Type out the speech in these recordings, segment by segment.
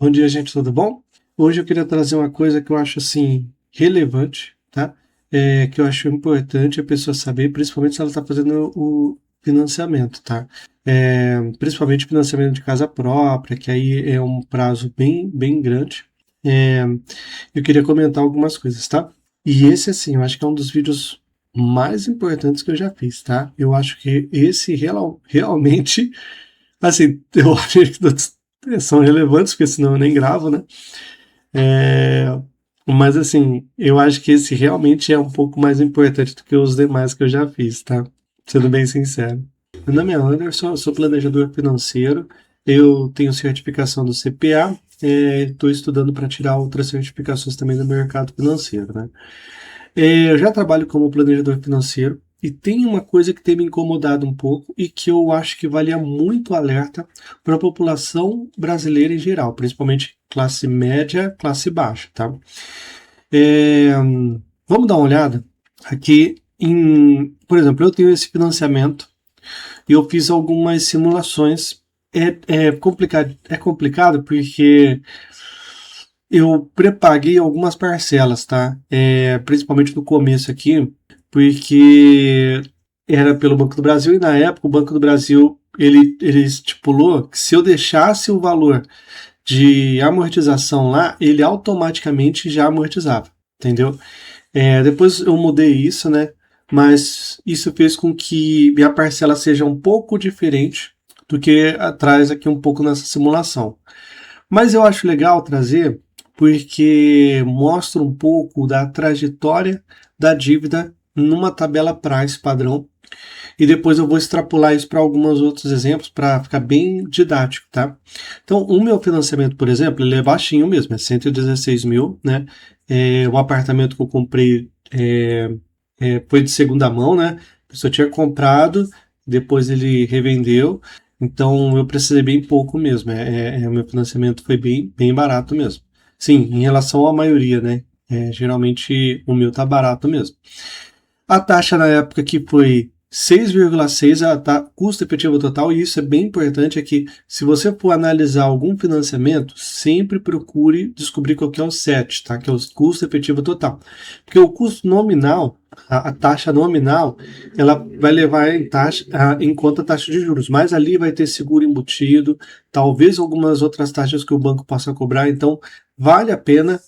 Bom dia, gente, tudo bom? Hoje eu queria trazer uma coisa que eu acho assim relevante, tá? Que eu acho importante a pessoa saber, principalmente se ela está fazendo o financiamento, tá? Principalmente financiamento de casa própria, que aí é um prazo bem grande. É, eu queria comentar algumas coisas, tá? E esse, assim, eu acho que é um dos vídeos mais importantes que eu já fiz, tá? Eu acho que esse realmente, assim, eu acho que são relevantes, porque senão eu nem gravo, né? É, mas assim, eu acho que esse realmente é um pouco mais importante do que os demais que eu já fiz, tá? Sendo bem sincero. Meu nome é Anderson, eu sou planejador financeiro, eu tenho certificação do CPA, estou estudando para tirar outras certificações também no mercado financeiro, né? Eu já trabalho como planejador financeiro e tem uma coisa que tem me incomodado um pouco e que eu acho que valia muito alerta para a população brasileira em geral, principalmente classe média, classe baixa, tá? É, vamos dar uma olhada aqui por exemplo, eu tenho esse financiamento e eu fiz algumas simulações. É complicado porque eu prepaguei algumas parcelas, tá? Principalmente no começo aqui, porque era pelo Banco do Brasil e na época o Banco do Brasil ele estipulou que se eu deixasse o valor de amortização lá, ele automaticamente já amortizava, entendeu? Depois eu mudei isso, né? Mas isso fez com que minha parcela seja um pouco diferente do que traz aqui um pouco nessa simulação. Mas eu acho legal trazer porque mostra um pouco da trajetória da dívida numa tabela price padrão e depois eu vou extrapolar isso para alguns outros exemplos para ficar bem didático, tá? Então, o meu financiamento, por exemplo, ele é baixinho mesmo, é 116 mil, né? Um apartamento que eu comprei foi de segunda mão, né? A pessoa tinha comprado, depois ele revendeu, então eu precisei bem pouco mesmo. O meu financiamento foi bem barato mesmo. Sim, em relação à maioria, né? Geralmente o meu tá barato mesmo. A taxa na época que foi 6,6 custo efetivo total, e isso é bem importante, é que se você for analisar algum financiamento, sempre procure descobrir qual que é o CET, tá? Que é o custo efetivo total. Porque o custo nominal, a taxa nominal, ela vai levar em conta a taxa de juros, mas ali vai ter seguro embutido, talvez algumas outras taxas que o banco possa cobrar, então vale a pena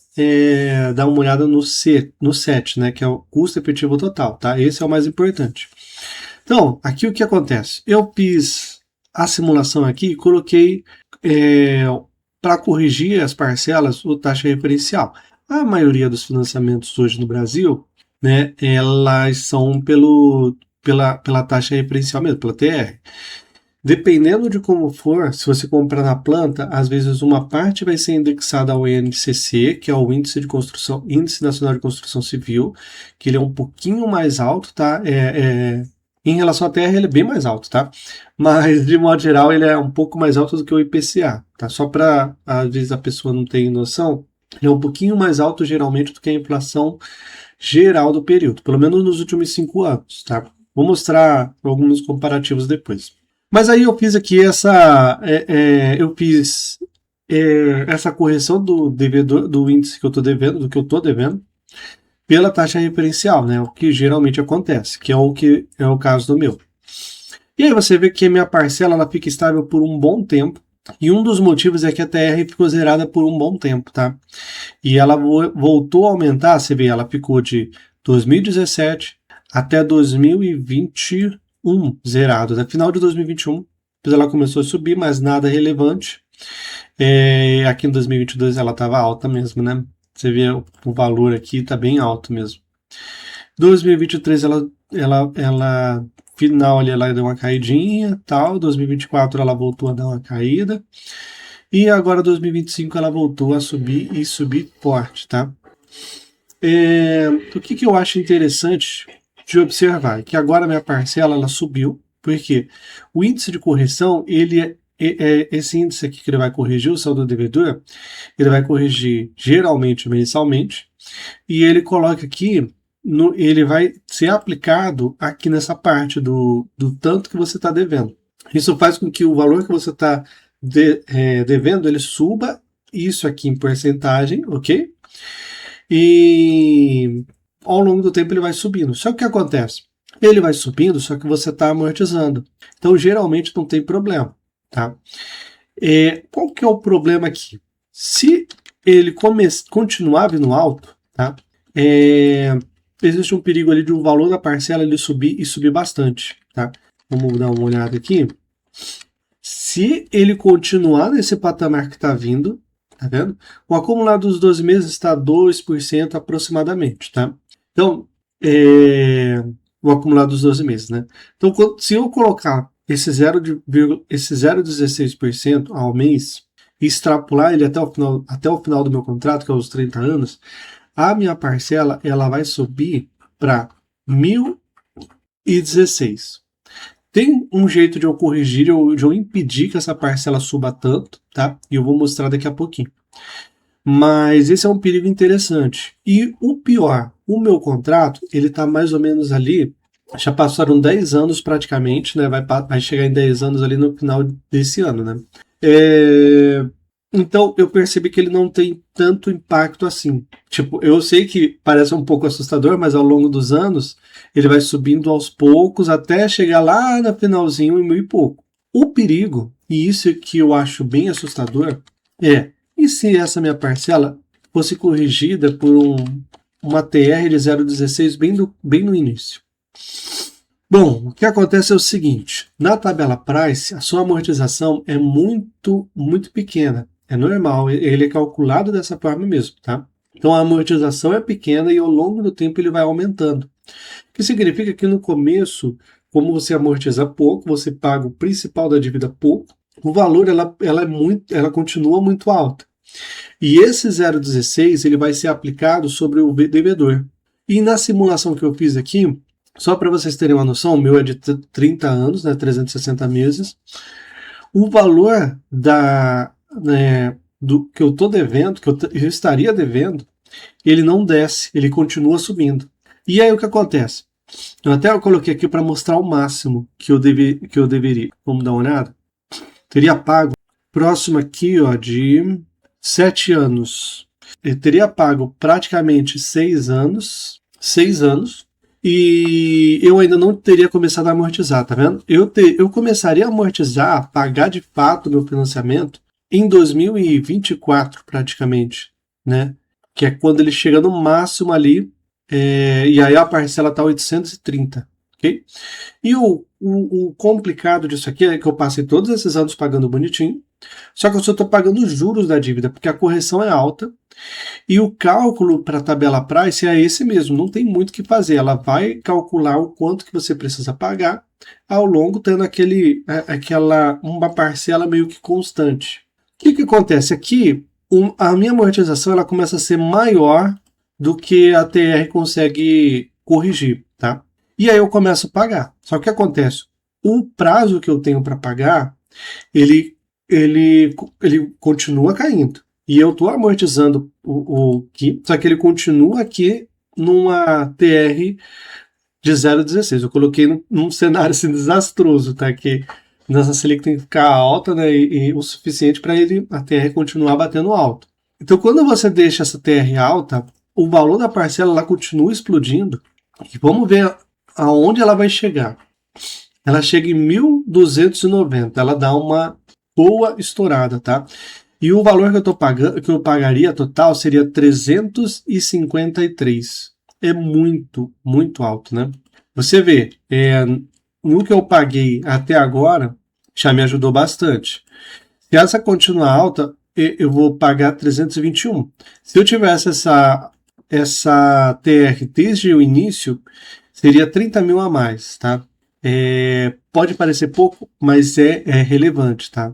dar uma olhada no CET, né, que é o custo efetivo total, tá? Esse é o mais importante. Então, aqui o que acontece? Eu fiz a simulação aqui e coloquei para corrigir as parcelas o taxa referencial. A maioria dos financiamentos hoje no Brasil, né, elas são pela taxa referencial mesmo, pela TR. Dependendo de como for, se você comprar na planta, às vezes uma parte vai ser indexada ao INCC, que é o Índice Nacional de Construção Civil, que ele é um pouquinho mais alto, tá? Em relação à terra, ele é bem mais alto, tá? Mas, de modo geral, ele é um pouco mais alto do que o IPCA, tá? Só para, às vezes, a pessoa não ter noção, ele é um pouquinho mais alto, geralmente, do que a inflação geral do período, pelo menos nos últimos 5 anos, tá? Vou mostrar alguns comparativos depois. Mas aí eu fiz aqui essa correção do devedor, do índice que eu estou devendo, do que eu estou devendo, pela taxa referencial, né? O que geralmente acontece, que é o caso do meu. E aí você vê que a minha parcela ela fica estável por um bom tempo. E um dos motivos é que a TR ficou zerada por um bom tempo, tá? E ela voltou a aumentar, você vê, ela ficou de 2017 até 2021 zerado. Até final de 2021, depois ela começou a subir, mas nada relevante. Aqui em 2022 ela estava alta mesmo, né? Você vê o valor aqui, está bem alto mesmo. 2023 ela final ali ela deu uma caidinha, tal. 2024 ela voltou a dar uma caída. E agora 2025 ela voltou a subir e subir forte, tá? O que eu acho interessante de observar é que agora a minha parcela ela subiu, porque o índice de correção, esse índice aqui que ele vai corrigir o saldo devedor, ele vai corrigir geralmente mensalmente, e ele coloca aqui, ele vai ser aplicado aqui nessa parte do tanto que você está devendo. Isso faz com que o valor que você está devendo ele suba isso aqui em porcentagem, ok? E ao longo do tempo ele vai subindo. Só que o que acontece? Ele vai subindo, só que você está amortizando. Então, geralmente não tem problema, tá? Qual que é o problema aqui? Se ele continuar vindo alto, tá? Existe um perigo ali de um valor da parcela ele subir e subir bastante, tá? Vamos dar uma olhada aqui. Se ele continuar nesse patamar que está vindo, tá vendo? O acumulado dos 12 meses está 2% aproximadamente, tá? Então, o acumulado dos 12 meses, né? Então, se eu colocar esse 0,16% ao mês e extrapolar ele até o final do meu contrato, que é os 30 anos, a minha parcela ela vai subir para 1.016. Tem um jeito de eu corrigir, de eu impedir que essa parcela suba tanto, tá? E eu vou mostrar daqui a pouquinho. Mas esse é um perigo interessante. E o pior, o meu contrato, ele tá mais ou menos ali, já passaram 10 anos praticamente, né? Vai chegar em 10 anos ali no final desse ano, né? Então eu percebi que ele não tem tanto impacto assim. Tipo, eu sei que parece um pouco assustador, mas ao longo dos anos ele vai subindo aos poucos até chegar lá no finalzinho em 1.000 e pouco. O perigo, e isso é que eu acho bem assustador, e se essa minha parcela fosse corrigida por uma TR de 0,16 bem no início? Bom, o que acontece é o seguinte, na tabela price, a sua amortização é muito, muito pequena. É normal, ele é calculado dessa forma mesmo, tá? Então a amortização é pequena e ao longo do tempo ele vai aumentando. O que significa que no começo, como você amortiza pouco, você paga o principal da dívida pouco, o valor ela continua muito alta. E esse 0,16 ele vai ser aplicado sobre o devedor. E na simulação que eu fiz aqui, só para vocês terem uma noção, o meu é de 30 anos, né, 360 meses. O valor do que eu estou devendo, que eu estaria devendo, ele não desce, ele continua subindo. E aí o que acontece? Eu coloquei aqui para mostrar o máximo que eu deveria. Vamos dar uma olhada? Teria pago próximo aqui, ó, de 7 anos. Eu teria pago praticamente 6 anos. 6 anos. E eu ainda não teria começado a amortizar, tá vendo? Eu começaria a amortizar, pagar de fato o meu financiamento em 2024, praticamente, né? Que é quando ele chega no máximo ali, e aí a parcela está 830, ok? E o complicado disso aqui é que eu passei todos esses anos pagando bonitinho, só que eu só estou pagando os juros da dívida, porque a correção é alta, e o cálculo para a tabela price é esse mesmo, não tem muito o que fazer. Ela vai calcular o quanto que você precisa pagar ao longo, tendo uma parcela meio que constante. O que acontece aqui? A minha amortização ela começa a ser maior do que a TR consegue corrigir, tá? E aí eu começo a pagar. Só que o que acontece? O prazo que eu tenho para pagar, ele continua caindo. E eu estou amortizando só que ele continua aqui numa TR de 0,16. Eu coloquei num cenário assim, desastroso, tá? Que nossa Selic tem que ficar alta, né? E o suficiente para a TR continuar batendo alto. Então, quando você deixa essa TR alta, o valor da parcela ela continua explodindo. E vamos ver aonde ela vai chegar. Ela chega em 1.290. Ela dá uma boa estourada, tá? E o valor que eu pagaria total seria 353. É muito, muito alto, né? Você vê, no que eu paguei até agora, já me ajudou bastante. Se essa continuar alta, eu vou pagar 321. Se eu tivesse essa TR desde o início, seria 30 mil a mais, tá? Pode parecer pouco, mas é relevante, tá?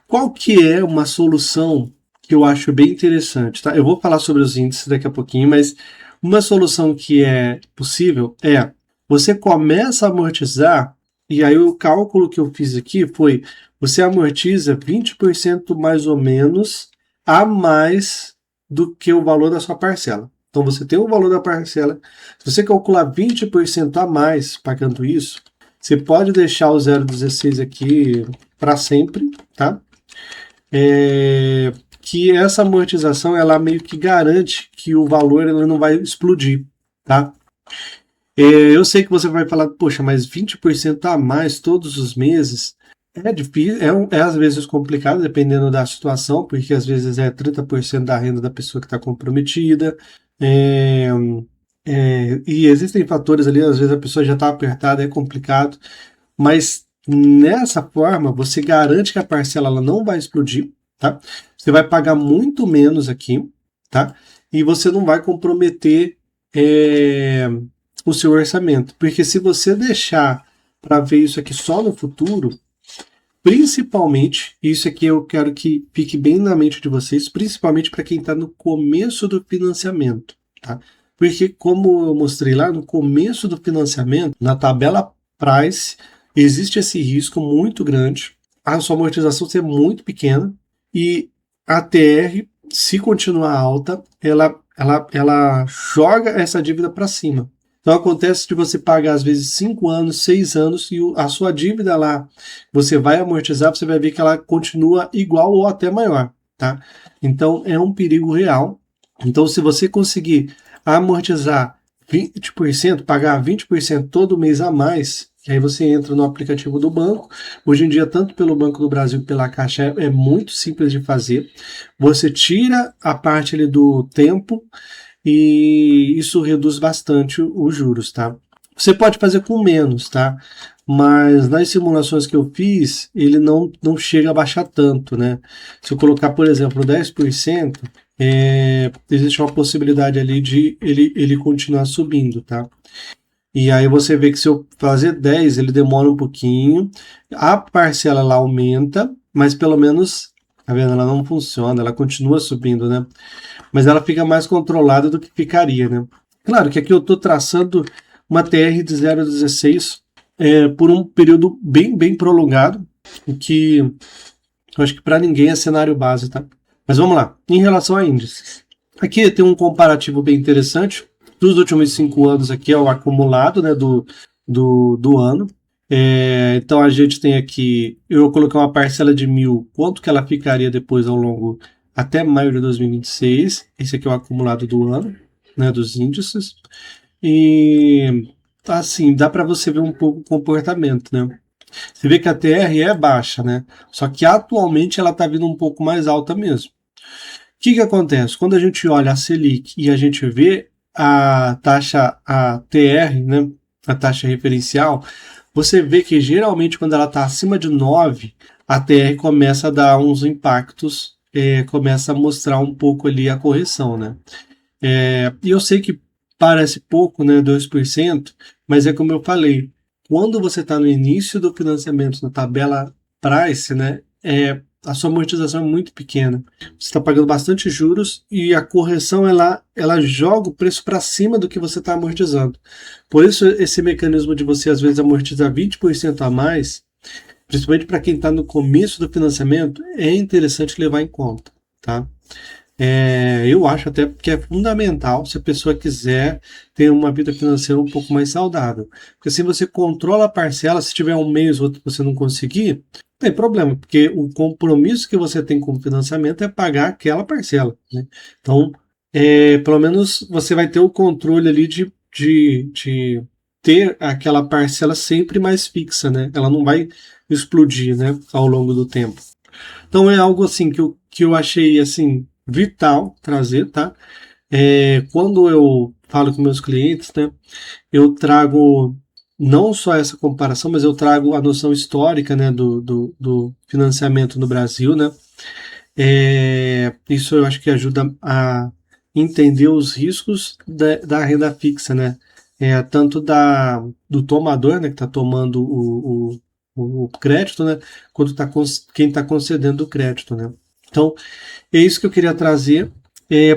Qual que é uma solução que eu acho bem interessante, tá? Eu vou falar sobre os índices daqui a pouquinho, mas uma solução que é possível é você começa a amortizar, e aí o cálculo que eu fiz aqui foi você amortiza 20% mais ou menos a mais do que o valor da sua parcela. Então você tem o valor da parcela, se você calcular 20% a mais pagando isso, você pode deixar o 0,16 aqui para sempre, tá? que essa amortização ela meio que garante que o valor ele não vai explodir, tá? Eu sei que você vai falar, poxa, mas 20% a mais todos os meses é difícil, é às vezes complicado, dependendo da situação, porque às vezes é 30% da renda da pessoa que está comprometida, é, e existem fatores ali, às vezes a pessoa já está apertada, é complicado, mas nessa forma você garante que a parcela ela não vai explodir, tá? Você vai pagar muito menos aqui, tá? E você não vai comprometer é, o seu orçamento, porque se você deixar para ver isso aqui só no futuro, principalmente, isso aqui eu quero que fique bem na mente de vocês, principalmente para quem está no começo do financiamento, tá? Porque, como eu mostrei lá, no começo do financiamento, na tabela Price, existe esse risco muito grande, a sua amortização ser muito pequena e a TR, se continuar alta, ela joga essa dívida para cima. Então acontece de você pagar às vezes 5 anos, 6 anos e a sua dívida lá, você vai amortizar, você vai ver que ela continua igual ou até maior, tá? Então é um perigo real. Então se você conseguir amortizar 20%, pagar 20% todo mês a mais, e aí você entra no aplicativo do banco. Hoje em dia, tanto pelo Banco do Brasil como pela Caixa, é muito simples de fazer. Você tira a parte ali do tempo e isso reduz bastante os juros, tá? Você pode fazer com menos, tá? Mas nas simulações que eu fiz, ele não chega a baixar tanto, né? Se eu colocar, por exemplo, 10%, existe uma possibilidade ali de ele continuar subindo, tá? E aí você vê que se eu fazer 10, ele demora um pouquinho, a parcela lá aumenta, mas pelo menos, tá vendo? Ela não funciona, ela continua subindo, né? Mas ela fica mais controlada do que ficaria, né? Claro que aqui eu estou traçando uma TR de 0,16 por um período bem prolongado, o que eu acho que para ninguém é cenário base, tá? Mas vamos lá, em relação a índices. Aqui tem um comparativo bem interessante. Dos últimos 5 anos aqui é o acumulado, né, do ano. Então a gente tem aqui, eu coloquei uma parcela de 1.000, quanto que ela ficaria depois ao longo até maio de 2026. Esse aqui é o acumulado do ano, né, dos índices. E assim, dá para você ver um pouco o comportamento, né? Você vê que a TR é baixa, né? Só que atualmente ela está vindo um pouco mais alta mesmo. O que acontece? Quando a gente olha a Selic e a gente vê a taxa, a TR, né, a taxa referencial, você vê que geralmente quando ela está acima de 9, a TR começa a dar uns impactos, começa a mostrar um pouco ali a correção, né? E eu sei que parece pouco, né, 2%, mas é como eu falei, quando você está no início do financiamento, na tabela Price, né, a sua amortização é muito pequena. Você está pagando bastante juros e a correção ela joga o preço para cima do que você está amortizando. Por isso, esse mecanismo de você, às vezes, amortizar 20% a mais, principalmente para quem está no começo do financiamento, é interessante levar em conta, tá? Eu acho até que é fundamental se a pessoa quiser ter uma vida financeira um pouco mais saudável. Porque se você controla a parcela, se tiver um mês ou outro que você não conseguir, não tem problema, porque o compromisso que você tem com o financiamento é pagar aquela parcela, né? Então, pelo menos você vai ter o controle ali de ter aquela parcela sempre mais fixa, né? Ela não vai explodir, né, ao longo do tempo. Então é algo assim que eu achei assim vital trazer, tá? Quando eu falo com meus clientes, né, eu trago não só essa comparação, mas eu trago a noção histórica, né, do financiamento no Brasil, né? Isso eu acho que ajuda a entender os riscos da renda fixa, né? Tanto do tomador, né, que está tomando o crédito, né, quanto quem está concedendo o crédito, né? Então, é isso que eu queria trazer.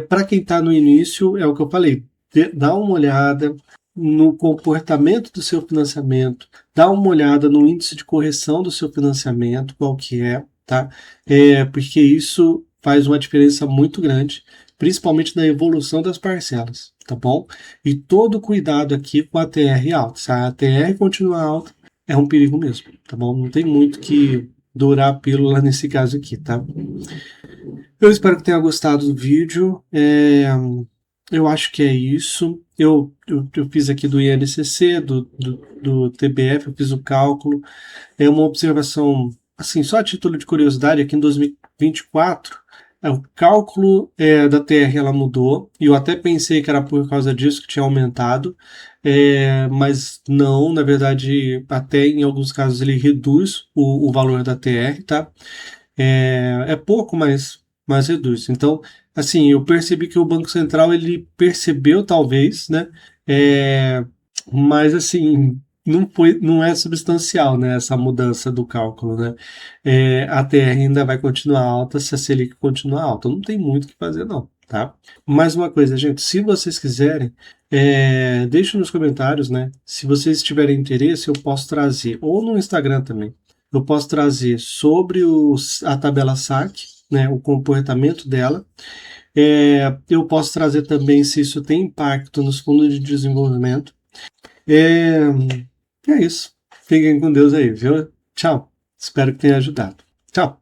Para quem está no início, é o que eu falei, dá uma olhada no comportamento do seu financiamento, dá uma olhada no índice de correção do seu financiamento, qual que é, tá? Porque isso faz uma diferença muito grande, principalmente na evolução das parcelas, tá bom? E todo cuidado aqui com a TR alta. Se a TR continuar alta, é um perigo mesmo, tá bom? Não tem muito que dourar a pílula nesse caso aqui, tá? Eu espero que tenha gostado do vídeo. Eu acho que é isso. Eu fiz aqui do INCC, do TBF, eu fiz o cálculo. É uma observação, assim, só a título de curiosidade, aqui em 2024, o cálculo da TR ela mudou, e eu até pensei que era por causa disso que tinha aumentado, mas não, na verdade, até em alguns casos ele reduz o valor da TR, tá? É pouco, mas reduz. Então, assim, eu percebi que o Banco Central ele percebeu talvez, né? É, mas assim, não é substancial, né? Essa mudança do cálculo, né? A TR ainda vai continuar alta se a Selic continuar alta. Não tem muito o que fazer, não, tá? Mais uma coisa, gente, se vocês quiserem, deixem nos comentários, né? Se vocês tiverem interesse, eu posso trazer, ou no Instagram também eu posso trazer sobre a tabela SAC, né, o comportamento dela. Eu posso trazer também se isso tem impacto nos fundos de desenvolvimento. É, é isso. Fiquem com Deus aí, viu? Tchau. Espero que tenha ajudado. Tchau.